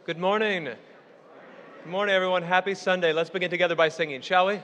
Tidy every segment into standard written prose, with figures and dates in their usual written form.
Good morning. Good morning, everyone. Happy Sunday. Let's begin together by singing, shall we?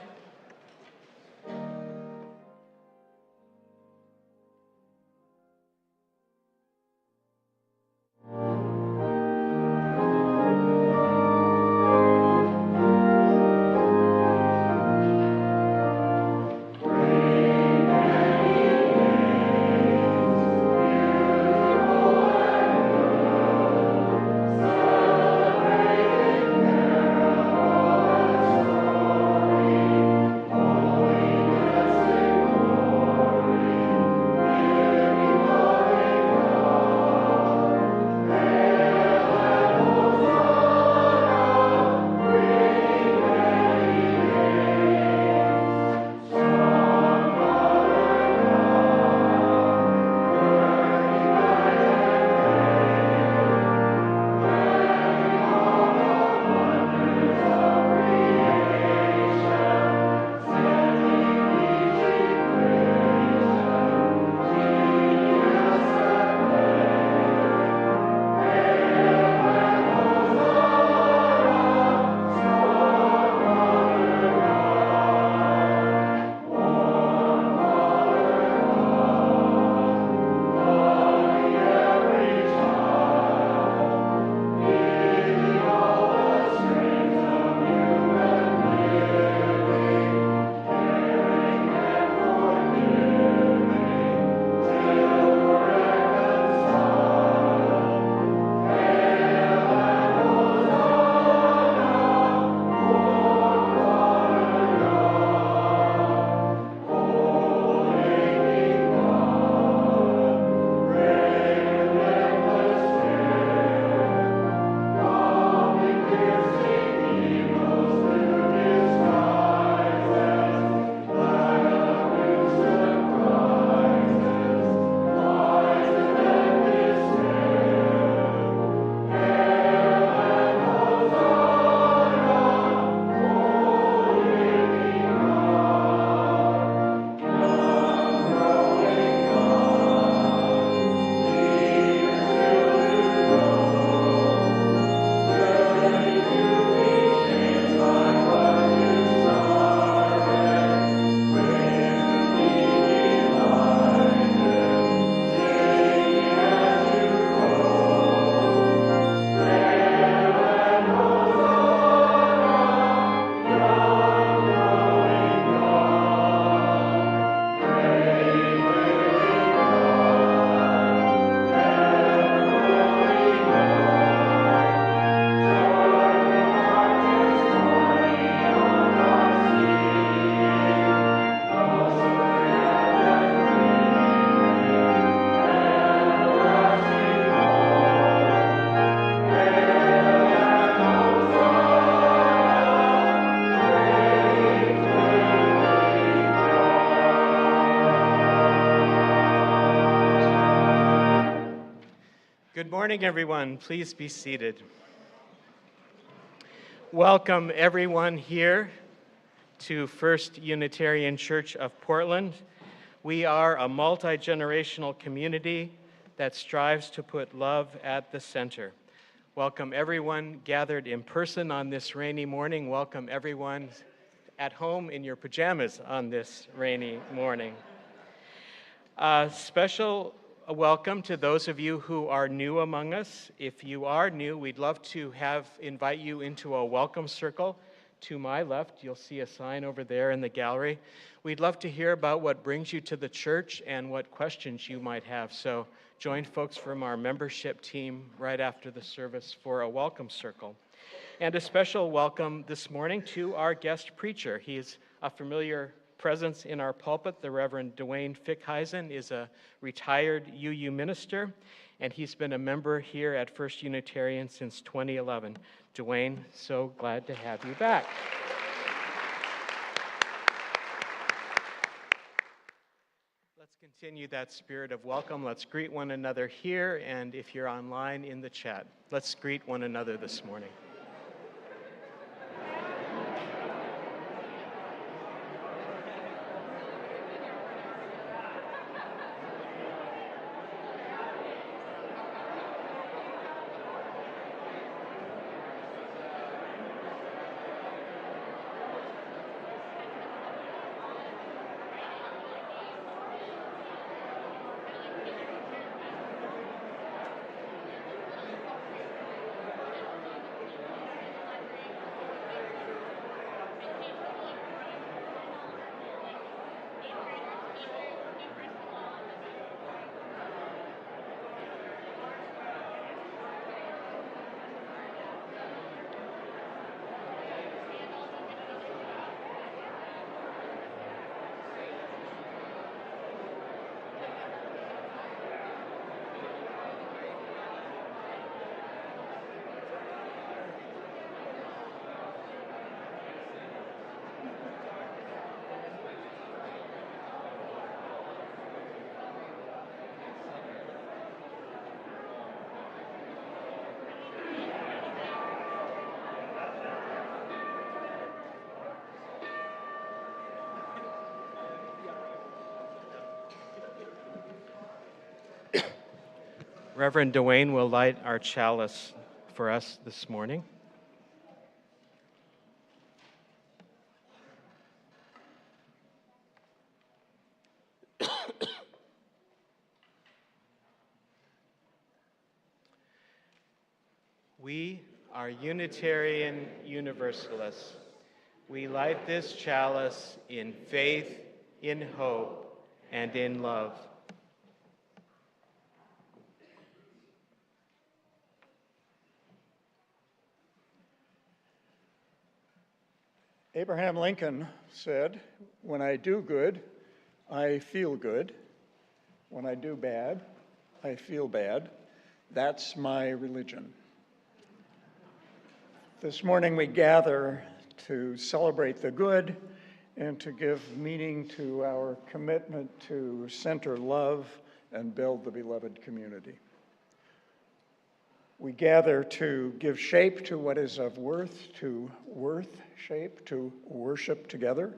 Good morning, everyone. Please be seated. Welcome, everyone, here to First Unitarian Church of Portland. We are a multi-generational community that strives to put love at the center. Welcome, everyone gathered in person on this rainy morning. Welcome, everyone at home in your pajamas on this rainy morning. Special welcome to those of you who are new among us. If you are new, we'd love to invite you into a welcome circle. To my left, you'll see a sign over there in the gallery. We'd love to hear about what brings you to the church and what questions you might have. So join folks from our membership team right after the service for a welcome circle. And a special welcome this morning to our guest preacher. He is a familiar presence in our pulpit. The Reverend Duane Fickeisen is a retired UU minister, and he's been a member here at First Unitarian since 2011. Duane, so glad to have you back. Let's continue that spirit of welcome. Let's greet one another here, and if you're online in the chat, let's greet one another this morning. Reverend Duane will light our chalice for us this morning. We are Unitarian Universalists. We light this chalice in faith, in hope, and in love. Abraham Lincoln said, "When I do good, I feel good. When I do bad, I feel bad. That's my religion." This morning we gather to celebrate the good and to give meaning to our commitment to center love and build the beloved community. We gather to give shape to what is of worth, to worth shape, to worship together.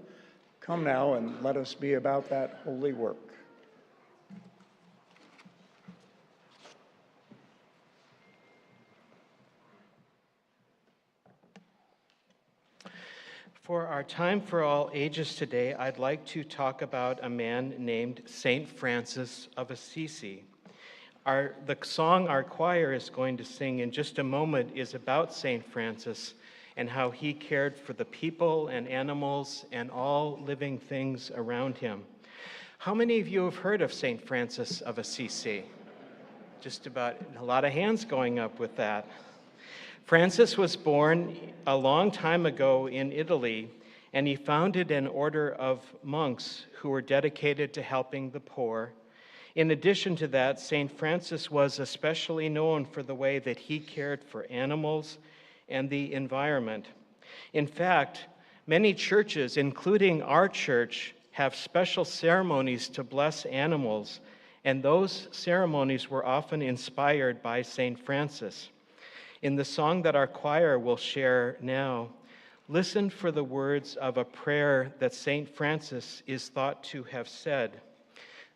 Come now and let us be about that holy work. For our time for all ages today, I'd like to talk about a man named Saint Francis of Assisi. The song our choir is going to sing in just a moment is about Saint Francis and how he cared for the people and animals and all living things around him. How many of you have heard of Saint Francis of Assisi? Just about a lot of hands going up with that. Francis was born a long time ago in Italy, and he founded an order of monks who were dedicated to helping the poor. In addition to that, St. Francis was especially known for the way that he cared for animals and the environment. In fact, many churches, including our church, have special ceremonies to bless animals, and those ceremonies were often inspired by St. Francis. In the song that our choir will share now, listen for the words of a prayer that St. Francis is thought to have said.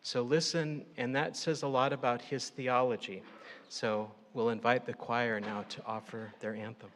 So listen, and that says a lot about his theology. So we'll invite the choir now to offer their anthem.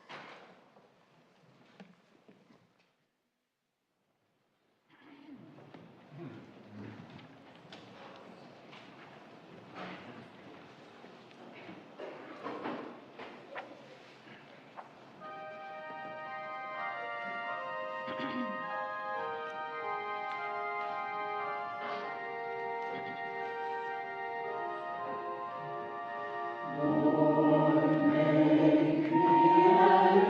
Lord, make me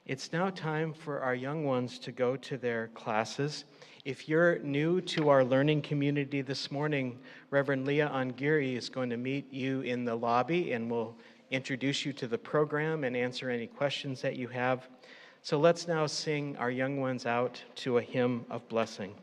It's now time for our young ones to go to their classes. If you're new to our learning community this morning, Reverend Leah Angiri is going to meet you in the lobby and will introduce you to the program and answer any questions that you have. So let's now sing our young ones out to a hymn of blessing.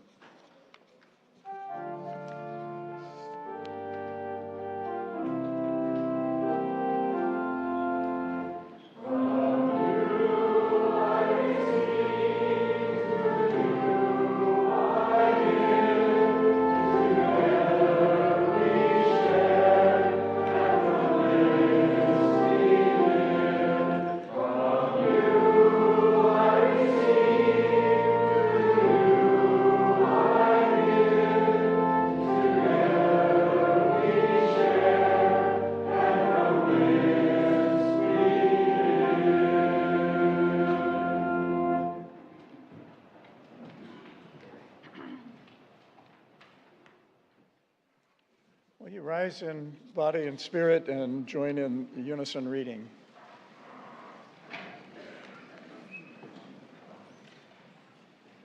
Will you rise in body and spirit and join in the unison reading?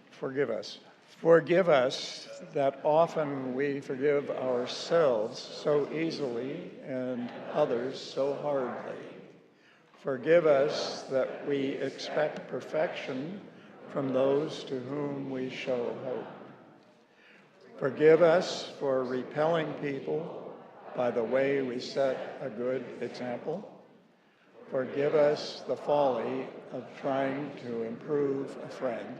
Forgive us. Forgive us that often we forgive ourselves so easily and others so hardly. Forgive us that we expect perfection from those to whom we show hope. Forgive us for repelling people by the way we set a good example. Forgive us the folly of trying to improve a friend.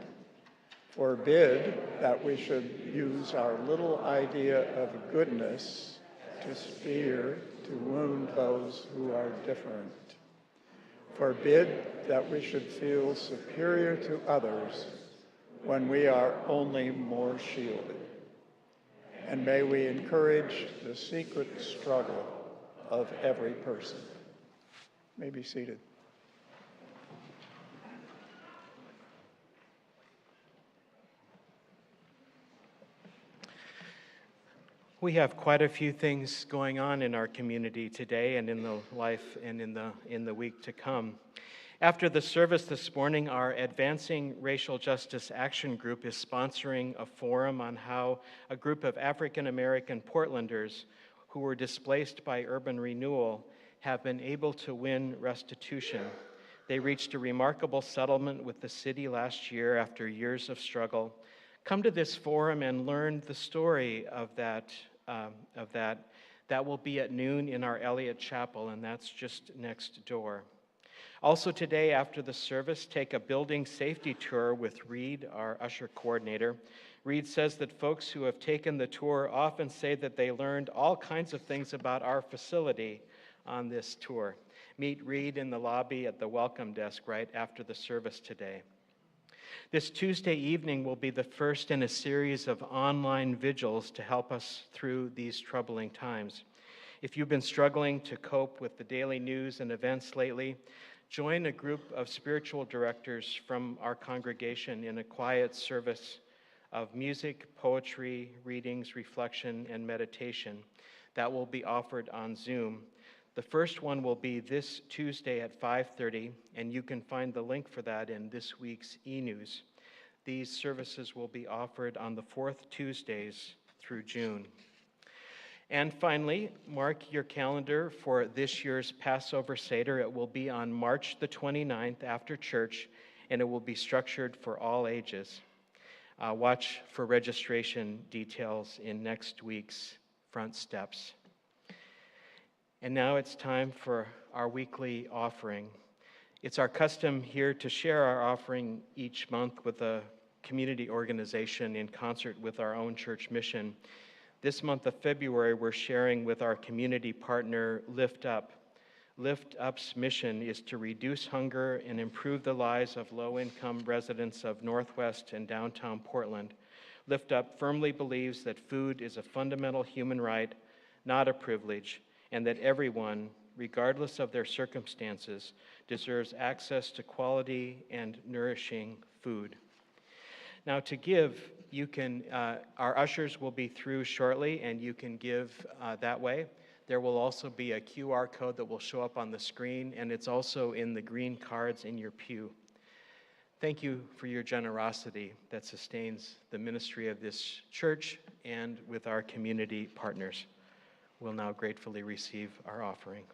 Forbid that we should use our little idea of goodness to spear, to wound those who are different. Forbid that we should feel superior to others when we are only more shielded. And may we encourage the secret struggle of every person. You may be seated. We have quite a few things going on in our community today and in the life and in the week to come. After the service this morning, our Advancing Racial Justice Action Group is sponsoring a forum on how a group of African American Portlanders who were displaced by urban renewal have been able to win restitution. They reached a remarkable settlement with the city last year after years of struggle. Come to this forum and learn the story of that. That will be at noon in our Elliott Chapel, and that's just next door. Also today, after the service, take a building safety tour with Reed, our usher coordinator. Reed says that folks who have taken the tour often say that they learned all kinds of things about our facility on this tour. Meet Reed in the lobby at the welcome desk right after the service today. This Tuesday evening will be the first in a series of online vigils to help us through these troubling times. If you've been struggling to cope with the daily news and events lately, join a group of spiritual directors from our congregation in a quiet service of music, poetry, readings, reflection, and meditation that will be offered on Zoom. The first one will be this Tuesday at 5:30, and you can find the link for that in this week's e-news. These services will be offered on the fourth Tuesdays through June. And finally, mark your calendar for this year's Passover Seder. It will be on March the 29th after church, and it will be structured for all ages. Watch for registration details in next week's front steps. And now it's time for our weekly offering. It's our custom here to share our offering each month with a community organization in concert with our own church mission. This month of February, we're sharing with our community partner, Lift Up. Lift Up's mission is to reduce hunger and improve the lives of low-income residents of Northwest and downtown Portland. Lift Up firmly believes that food is a fundamental human right, not a privilege, and that everyone, regardless of their circumstances, deserves access to quality and nourishing food. Now, to give, you can, our ushers will be through shortly, and you can give that way. There will also be a QR code that will show up on the screen, and it's also in the green cards in your pew. Thank you for your generosity that sustains the ministry of this church and with our community partners. We'll now gratefully receive our offering.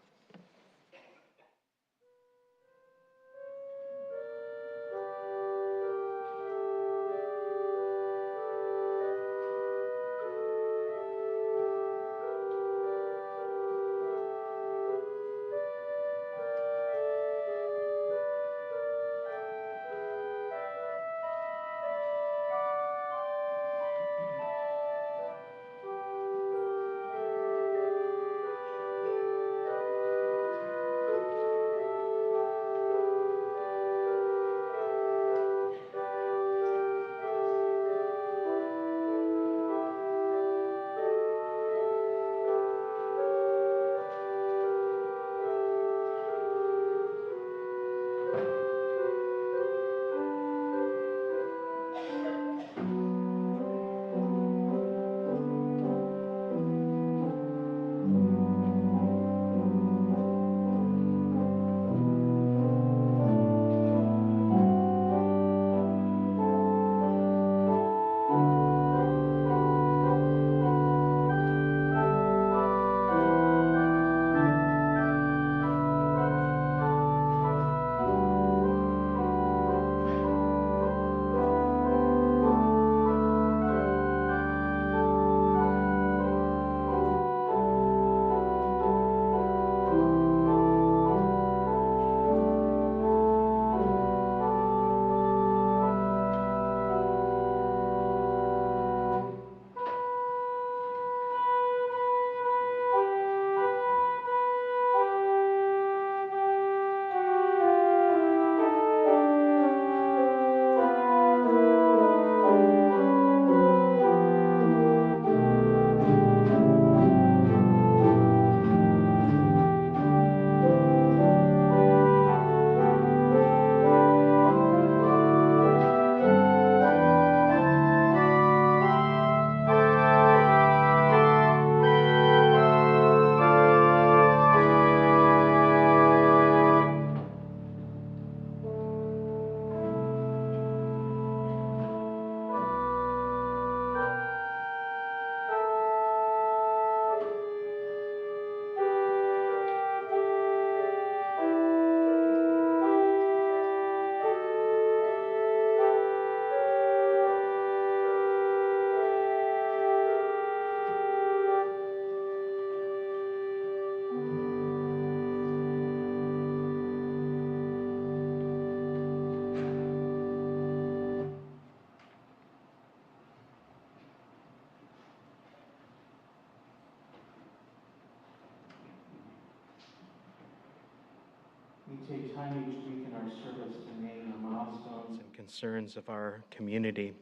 We take time each week in our service to name the milestones and concerns of our community.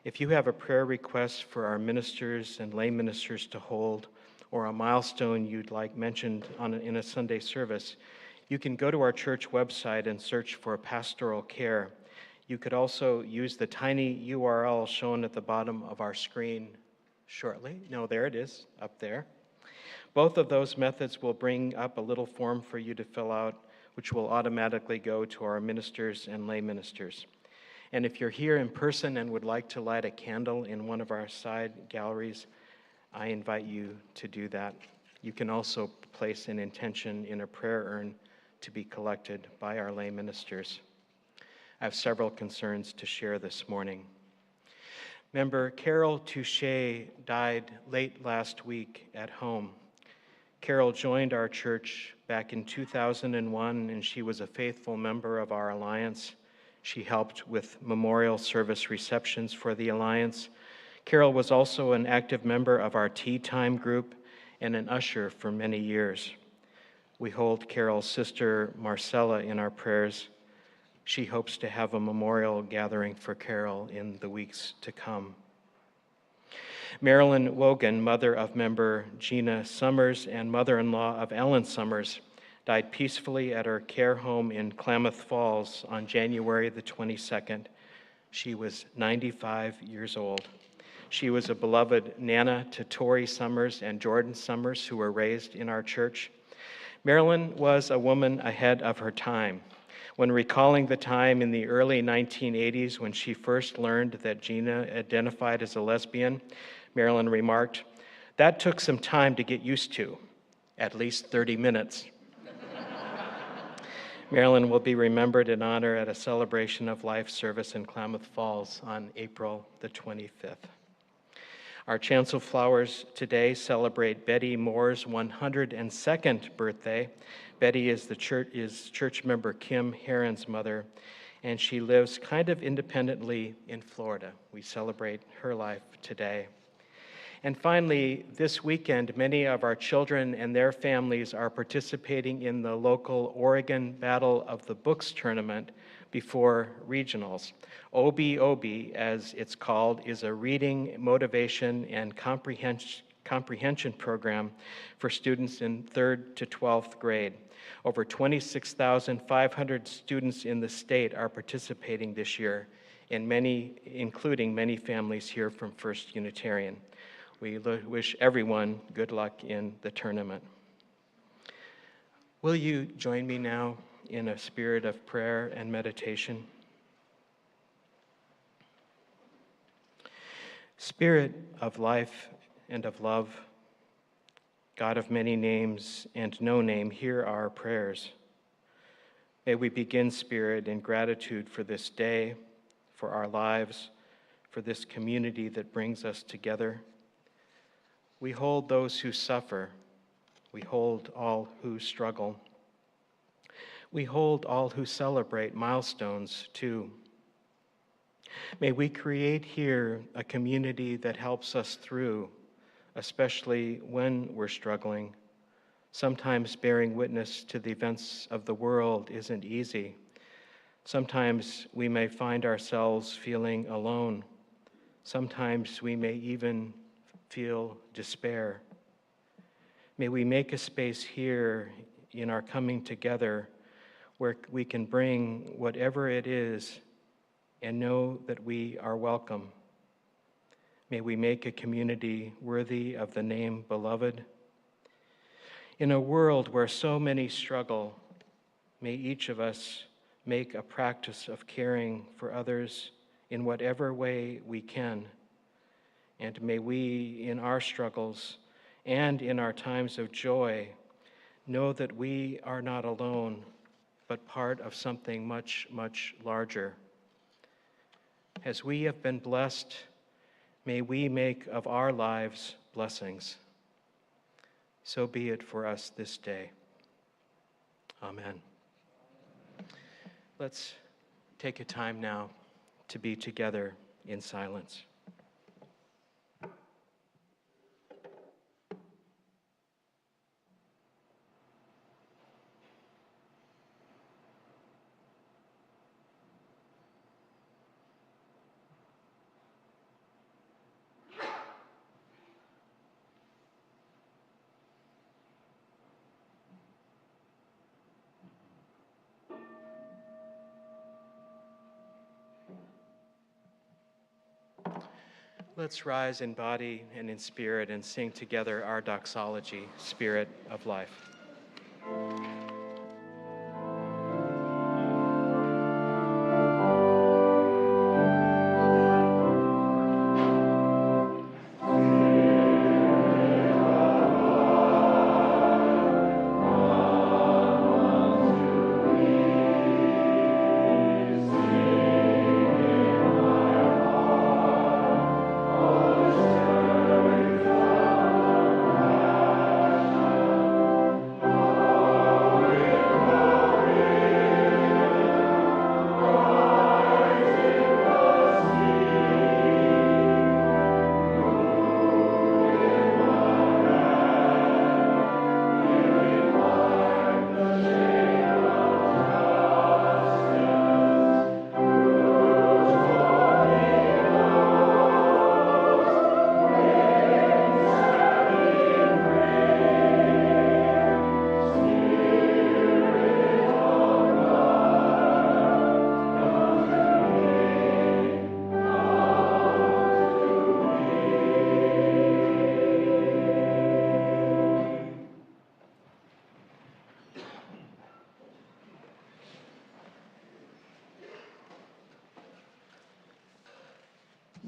If you have a prayer request for our ministers and lay ministers to hold, or a milestone you'd like mentioned in a Sunday service, you can go to our church website and search for pastoral care. You could also use the tiny URL shown at the bottom of our screen shortly. No, there it is, up there. Both of those methods will bring up a little form for you to fill out, which will automatically go to our ministers and lay ministers. And if you're here in person and would like to light a candle in one of our side galleries, I invite you to do that. You can also place an intention in a prayer urn to be collected by our lay ministers. I have several concerns to share this morning. Member Carol Touche died late last week at home. Carol joined our church back in 2001, and she was a faithful member of our Alliance. She helped with memorial service receptions for the Alliance. Carol was also an active member of our tea time group and an usher for many years. We hold Carol's sister Marcella in our prayers. She hopes to have a memorial gathering for Carol in the weeks to come. Marilyn Wogan, mother of member Gina Summers and mother-in-law of Ellen Summers, died peacefully at her care home in Klamath Falls on January the 22nd. She was 95 years old. She was a beloved Nana to Tori Summers and Jordan Summers, who were raised in our church. Marilyn was a woman ahead of her time. When recalling the time in the early 1980s when she first learned that Gina identified as a lesbian, Marilyn remarked, "That took some time to get used to, at least 30 minutes." Marilyn will be remembered in honor at a celebration of life service in Klamath Falls on April the 25th. Our chancel flowers today celebrate Betty Moore's 102nd birthday. Betty is church member Kim Heron's mother, and she lives kind of independently in Florida. We celebrate her life today. And finally, this weekend, many of our children and their families are participating in the local Oregon Battle of the Books tournament before regionals. OBOB, as it's called, is a reading, motivation, and comprehension program for students in 3rd to 12th grade. Over 26,500 students in the state are participating this year, and including many families here from First Unitarian. We wish everyone good luck in the tournament. Will you join me now in a spirit of prayer and meditation? Spirit of life and of love, God of many names and no name, hear our prayers. May we begin, Spirit, in gratitude for this day, for our lives, for this community that brings us together. We hold those who suffer. We hold all who struggle. We hold all who celebrate milestones too. May we create here a community that helps us through, especially when we're struggling. Sometimes bearing witness to the events of the world isn't easy. Sometimes we may find ourselves feeling alone. Sometimes we may even feel despair. May we make a space here in our coming together where we can bring whatever it is and know that we are welcome. May we make a community worthy of the name beloved. In a world where so many struggle, may each of us make a practice of caring for others in whatever way we can. And may we, in our struggles and in our times of joy, know that we are not alone, but part of something much, much larger. As we have been blessed, may we make of our lives blessings. So be it for us this day. Amen. Let's take a time now to be together in silence. Let's rise in body and in spirit and sing together our doxology, Spirit of Life.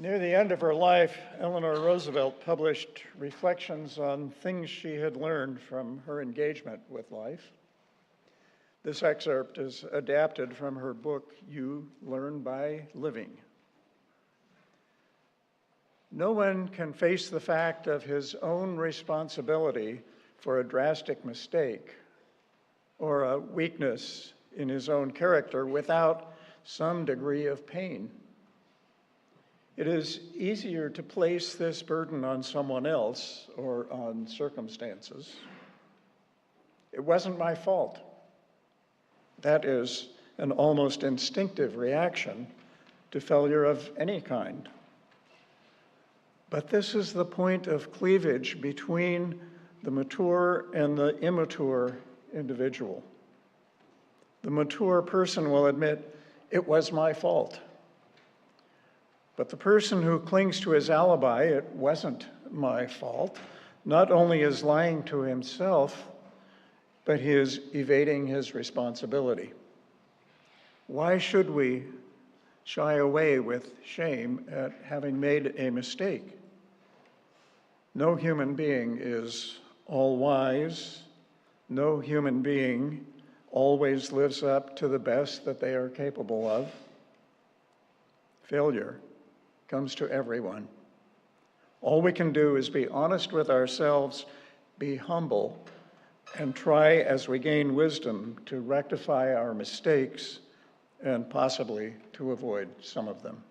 Near the end of her life, Eleanor Roosevelt published reflections on things she had learned from her engagement with life. This excerpt is adapted from her book, You Learn by Living. No one can face the fact of his own responsibility for a drastic mistake or a weakness in his own character without some degree of pain. It is easier to place this burden on someone else or on circumstances. It wasn't my fault. That is an almost instinctive reaction to failure of any kind. But this is the point of cleavage between the mature and the immature individual. The mature person will admit, it was my fault. But the person who clings to his alibi, it wasn't my fault, not only is lying to himself, but he is evading his responsibility. Why should we shy away with shame at having made a mistake? No human being is all-wise. No human being always lives up to the best that they are capable of. Failure comes to everyone. All we can do is be honest with ourselves, be humble, and try as we gain wisdom to rectify our mistakes and possibly to avoid some of them.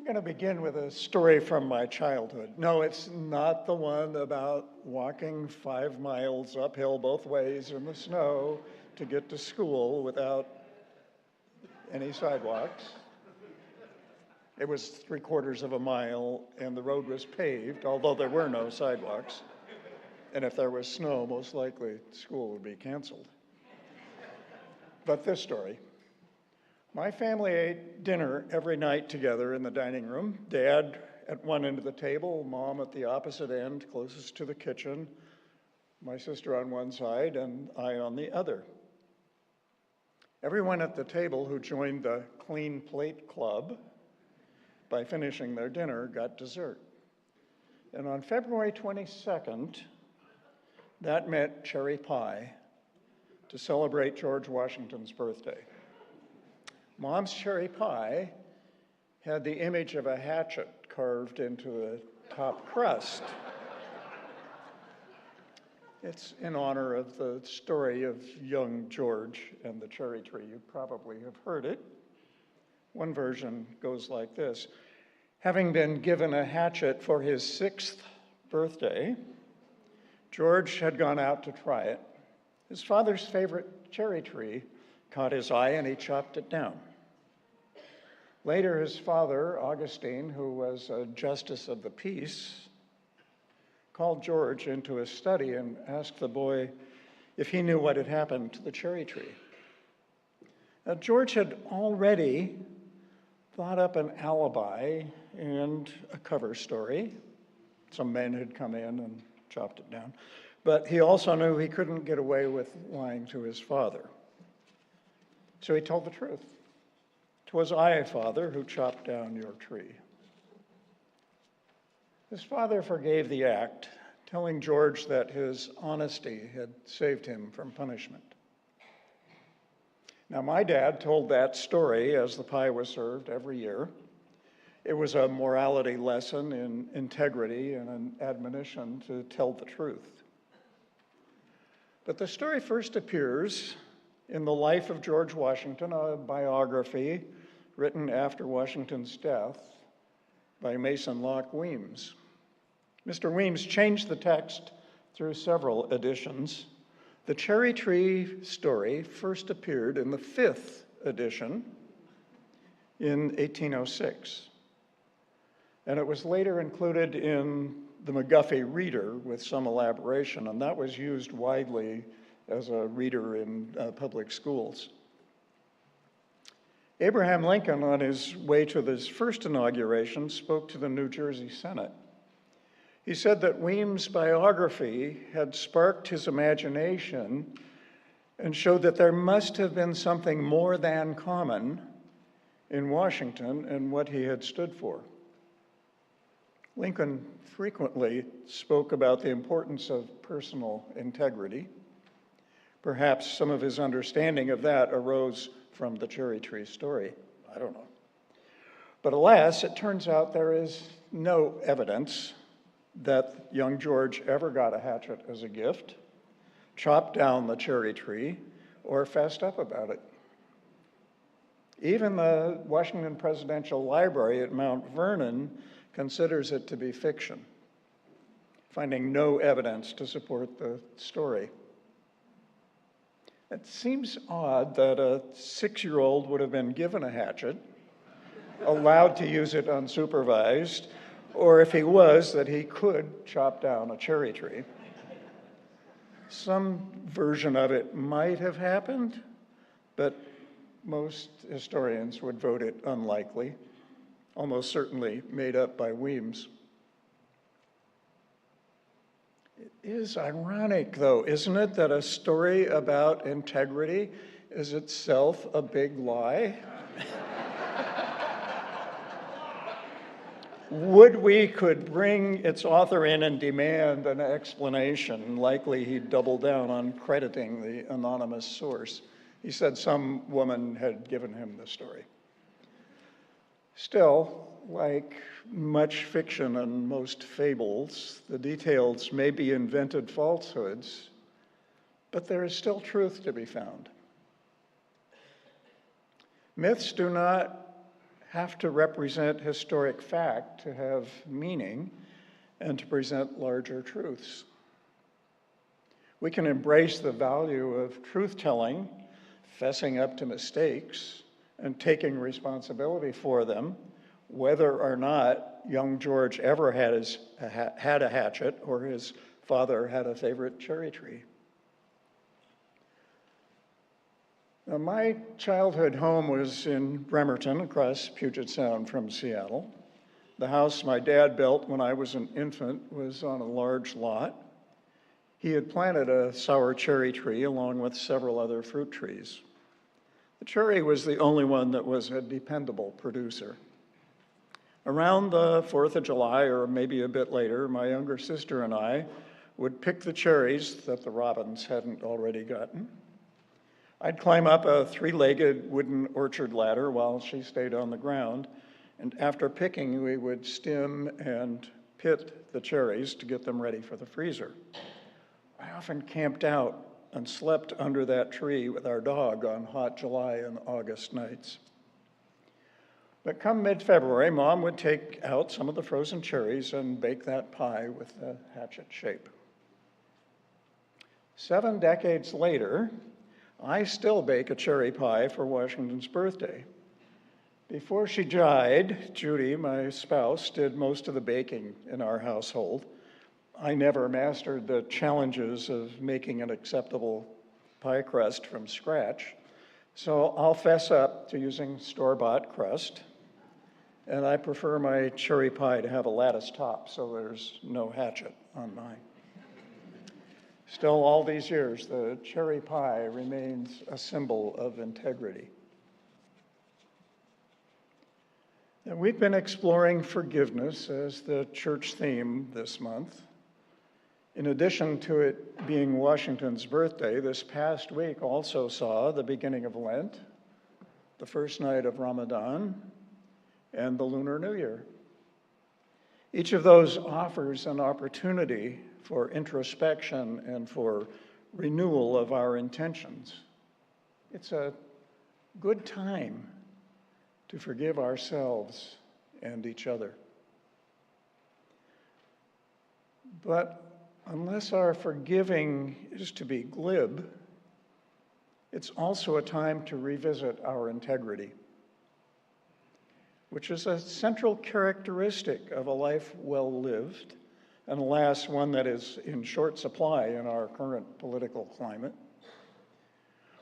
I'm going to begin with a story from my childhood. No, it's not the one about walking 5 miles uphill both ways in the snow to get to school without any sidewalks. It was 3/4 of a mile and the road was paved, although there were no sidewalks. And if there was snow, most likely school would be canceled. But this story. My family ate dinner every night together in the dining room. Dad at one end of the table, Mom at the opposite end, closest to the kitchen, my sister on one side, and I on the other. Everyone at the table who joined the Clean Plate Club by finishing their dinner got dessert. And on February 22nd, that meant cherry pie to celebrate George Washington's birthday. Mom's cherry pie had the image of a hatchet carved into the top crust. It's in honor of the story of young George and the cherry tree. You probably have heard it. One version goes like this. Having been given a hatchet for his 6th birthday, George had gone out to try it. His father's favorite cherry tree caught his eye and he chopped it down. Later, his father, Augustine, who was a justice of the peace, called George into his study and asked the boy if he knew what had happened to the cherry tree. Now, George had already thought up an alibi and a cover story. Some men had come in and chopped it down. But he also knew he couldn't get away with lying to his father. So he told the truth. "'Twas I, Father, who chopped down your tree." His father forgave the act, telling George that his honesty had saved him from punishment. Now, my dad told that story as the pie was served every year. It was a morality lesson in integrity and an admonition to tell the truth. But the story first appears in The Life of George Washington, a biography written after Washington's death by Mason Locke Weems. Mr. Weems changed the text through several editions. The cherry tree story first appeared in the 5th edition in 1806. And it was later included in the McGuffey Reader with some elaboration, and that was used widely as a reader in public schools. Abraham Lincoln, on his way to his first inauguration, spoke to the New Jersey Senate. He said that Weems' biography had sparked his imagination and showed that there must have been something more than common in Washington and what he had stood for. Lincoln frequently spoke about the importance of personal integrity. Perhaps some of his understanding of that arose from the cherry tree story. I don't know. But alas, it turns out there is no evidence that young George ever got a hatchet as a gift, chopped down the cherry tree, or fessed up about it. Even the Washington Presidential Library at Mount Vernon considers it to be fiction, finding no evidence to support the story. It seems odd that a 6-year-old would have been given a hatchet, allowed to use it unsupervised, or if he was, that he could chop down a cherry tree. Some version of it might have happened, but most historians would vote it unlikely, almost certainly made up by Weems. It is ironic, though, isn't it, that a story about integrity is itself a big lie? Would we could bring its author in and demand an explanation. Likely he'd double down on crediting the anonymous source. He said some woman had given him the story. Still, like much fiction and most fables, the details may be invented falsehoods, but there is still truth to be found. Myths do not have to represent historic fact to have meaning and to present larger truths. We can embrace the value of truth-telling, fessing up to mistakes, and taking responsibility for them, whether or not young George ever had a hatchet or his father had a favorite cherry tree. Now, my childhood home was in Bremerton, across Puget Sound from Seattle. The house my dad built when I was an infant was on a large lot. He had planted a sour cherry tree along with several other fruit trees. The cherry was the only one that was a dependable producer. Around the 4th of July, or maybe a bit later, my younger sister and I would pick the cherries that the robins hadn't already gotten. I'd climb up a 3-legged wooden orchard ladder while she stayed on the ground, and after picking, we would stem and pit the cherries to get them ready for the freezer. I often camped out and slept under that tree with our dog on hot July and August nights. But come mid-February, Mom would take out some of the frozen cherries and bake that pie with the hatchet shape. 7 decades later, I still bake a cherry pie for Washington's birthday. Before she died, Judy, my spouse, did most of the baking in our household. I never mastered the challenges of making an acceptable pie crust from scratch, so I'll fess up to using store-bought crust, and I prefer my cherry pie to have a lattice top, so there's no hatchet on mine. Still, all these years, the cherry pie remains a symbol of integrity. And we've been exploring forgiveness as the church theme this month. In addition to it being Washington's birthday, this past week also saw the beginning of Lent, the first night of Ramadan, and the Lunar New Year. Each of those offers an opportunity for introspection and for renewal of our intentions. It's a good time to forgive ourselves and each other. But unless our forgiving is to be glib, it's also a time to revisit our integrity, which is a central characteristic of a life well lived, and alas, one that is in short supply in our current political climate.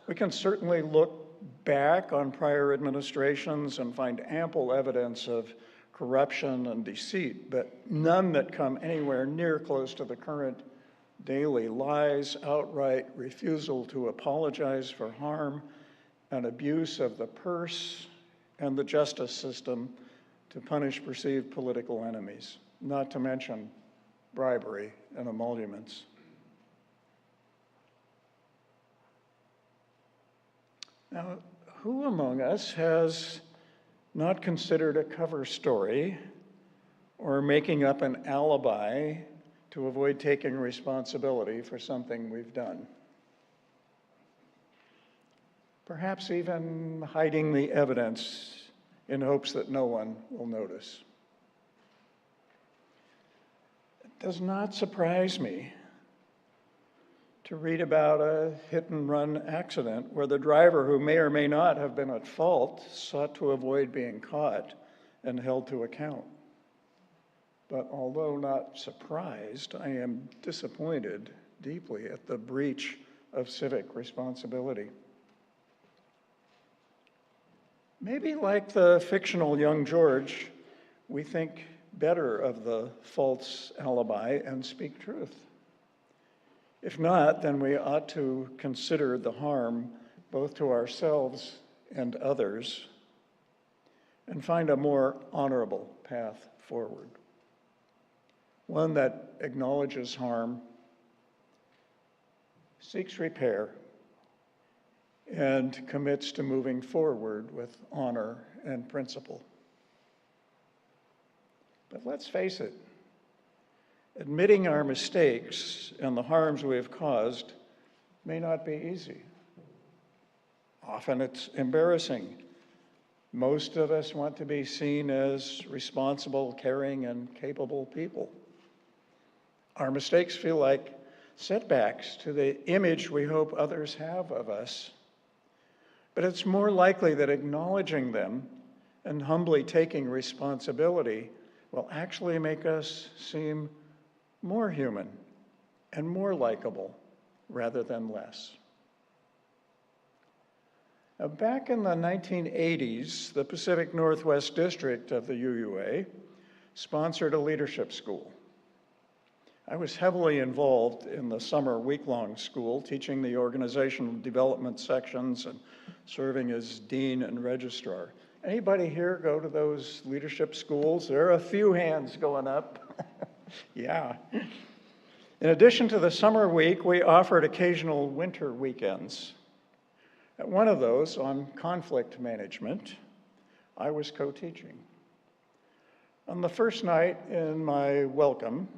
We can certainly look back on prior administrations and find ample evidence of corruption and deceit, but none that come anywhere near close to the current daily lies, outright refusal to apologize for harm, and abuse of the purse and the justice system to punish perceived political enemies, not to mention bribery and emoluments. Now, who among us has not considered a cover story or making up an alibi to avoid taking responsibility for something we've done? Perhaps even hiding the evidence in hopes that no one will notice. It does not surprise me to read about a hit-and-run accident where the driver, who may or may not have been at fault, sought to avoid being caught and held to account. But although not surprised, I am disappointed deeply at the breach of civic responsibility. Maybe like the fictional young George, we think better of the false alibi and speak truth. If not, then we ought to consider the harm both to ourselves and others and find a more honorable path forward. One that acknowledges harm, seeks repair, and commits to moving forward with honor and principle. But let's face it, admitting our mistakes and the harms we have caused may not be easy. Often it's embarrassing. Most of us want to be seen as responsible, caring, and capable people. Our mistakes feel like setbacks to the image we hope others have of us. But it's more likely that acknowledging them and humbly taking responsibility will actually make us seem more human and more likable rather than less. Now, back in the 1980s, the Pacific Northwest District of the UUA sponsored a leadership school. I was heavily involved in the summer week-long school, teaching the organizational development sections and serving as dean and registrar. Anybody here go to those leadership schools? There are a few hands going up. Yeah. In addition to the summer week, we offered occasional winter weekends. At one of those, on conflict management, I was co-teaching. On the first night in my welcome,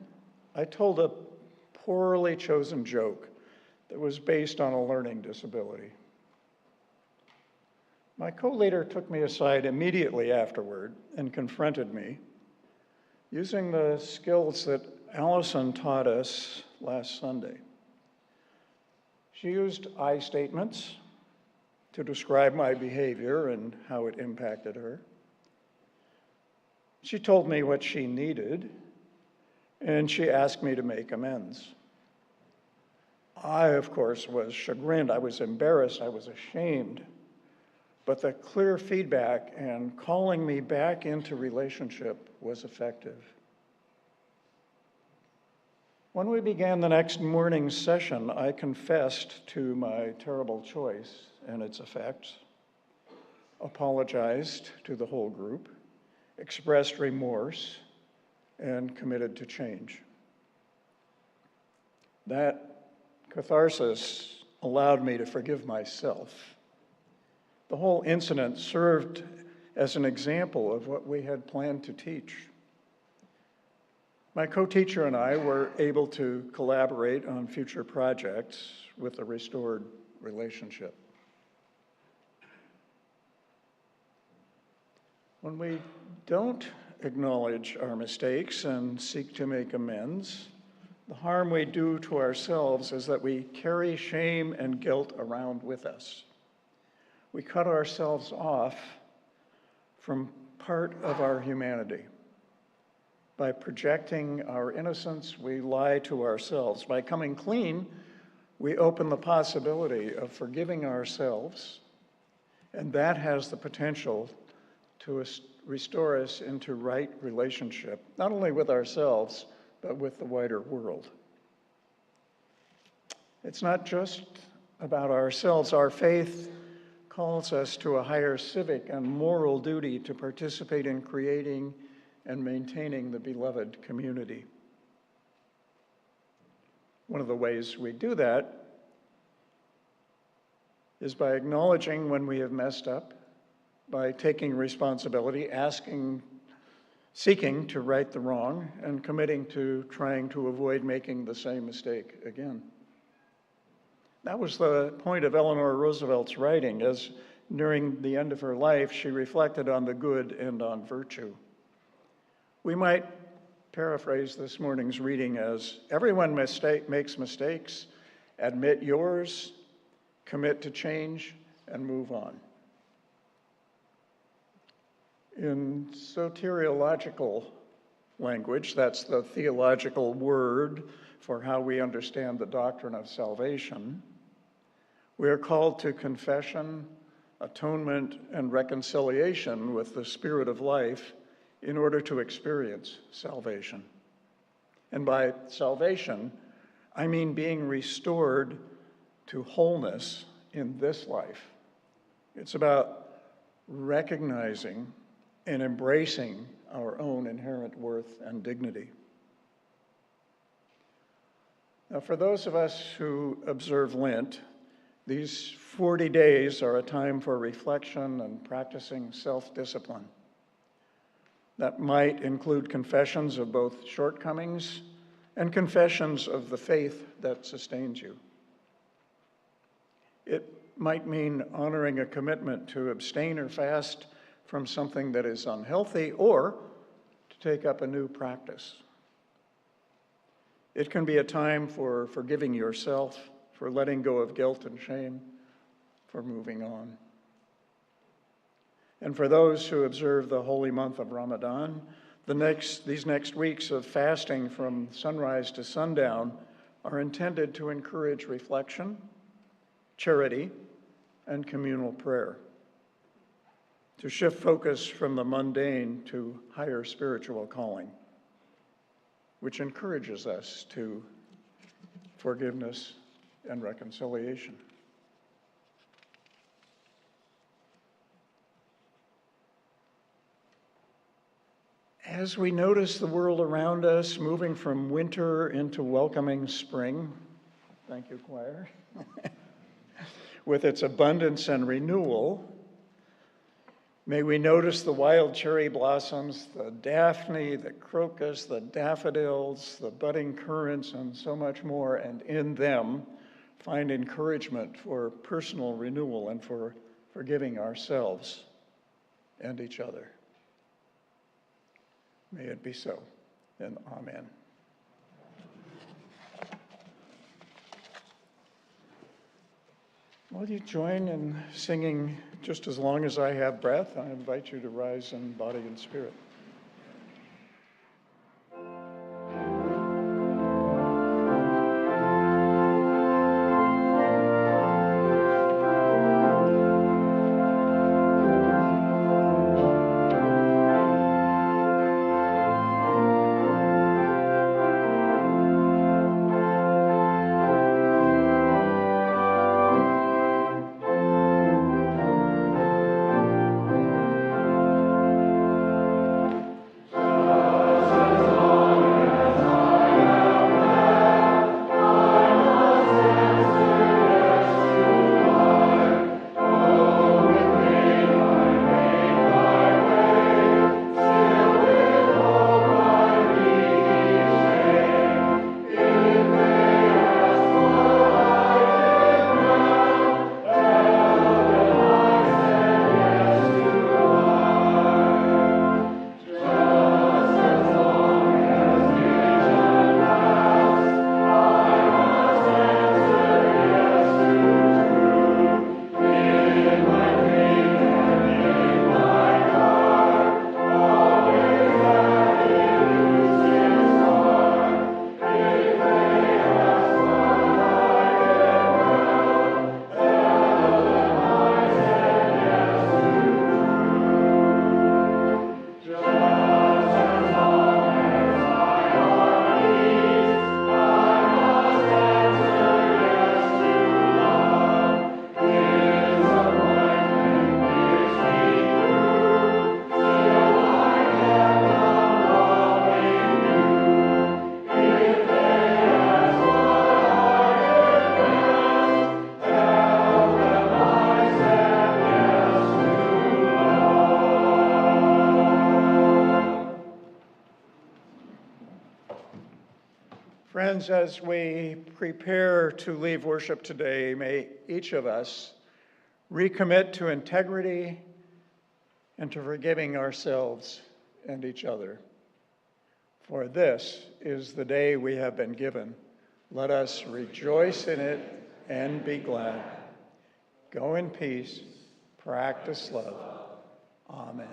I told a poorly chosen joke that was based on a learning disability. My co-leader took me aside immediately afterward and confronted me using the skills that Allison taught us last Sunday. She used I statements to describe my behavior and how it impacted her. She told me what she needed, and she asked me to make amends. I, of course, was chagrined. I was embarrassed. I was ashamed. But the clear feedback and calling me back into relationship was effective. When we began the next morning's session, I confessed to my terrible choice and its effects, apologized to the whole group, expressed remorse, and committed to change. That catharsis allowed me to forgive myself. The whole incident served as an example of what we had planned to teach. My co-teacher and I were able to collaborate on future projects with a restored relationship. When we don't acknowledge our mistakes and seek to make amends, the harm we do to ourselves is that we carry shame and guilt around with us. We cut ourselves off from part of our humanity. By projecting our innocence, we lie to ourselves. By coming clean, we open the possibility of forgiving ourselves, and that has the potential to restore us into right relationship, not only with ourselves, but with the wider world. It's not just about ourselves. Our faith calls us to a higher civic and moral duty to participate in creating and maintaining the beloved community. One of the ways we do that is by acknowledging when we have messed up, by taking responsibility, seeking to right the wrong, and committing to trying to avoid making the same mistake again. That was the point of Eleanor Roosevelt's writing, as nearing the end of her life, she reflected on the good and on virtue. We might paraphrase this morning's reading as, everyone makes mistakes, admit yours, commit to change, and move on. In soteriological language. That's the theological word for how we understand the doctrine of salvation. We are called to confession, atonement, and reconciliation with the Spirit of life in order to experience salvation. And by salvation, I mean being restored to wholeness in this life. It's about recognizing and embracing our own inherent worth and dignity. Now, for those of us who observe Lent, these 40 days are a time for reflection and practicing self-discipline. That might include confessions of both shortcomings and confessions of the faith that sustains you. It might mean honoring a commitment to abstain or fast from something that is unhealthy or to take up a new practice. It can be a time for forgiving yourself, for letting go of guilt and shame, for moving on. And for those who observe the holy month of Ramadan, these next weeks of fasting from sunrise to sundown are intended to encourage reflection, charity, and communal prayer, to shift focus from the mundane to higher spiritual calling, which encourages us to forgiveness and reconciliation. As we notice the world around us moving from winter into welcoming spring, thank you, choir, with its abundance and renewal, may we notice the wild cherry blossoms, the daphne, the crocus, the daffodils, the budding currants, and so much more, and in them find encouragement for personal renewal and for forgiving ourselves and each other. May it be so, and amen. Will you join in singing Just as Long as I Have Breath? I invite you to rise in body and spirit. Friends, as we prepare to leave worship today, may each of us recommit to integrity and to forgiving ourselves and each other. For this is the day we have been given. Let us rejoice in it and be glad. Go in peace, practice love. Amen.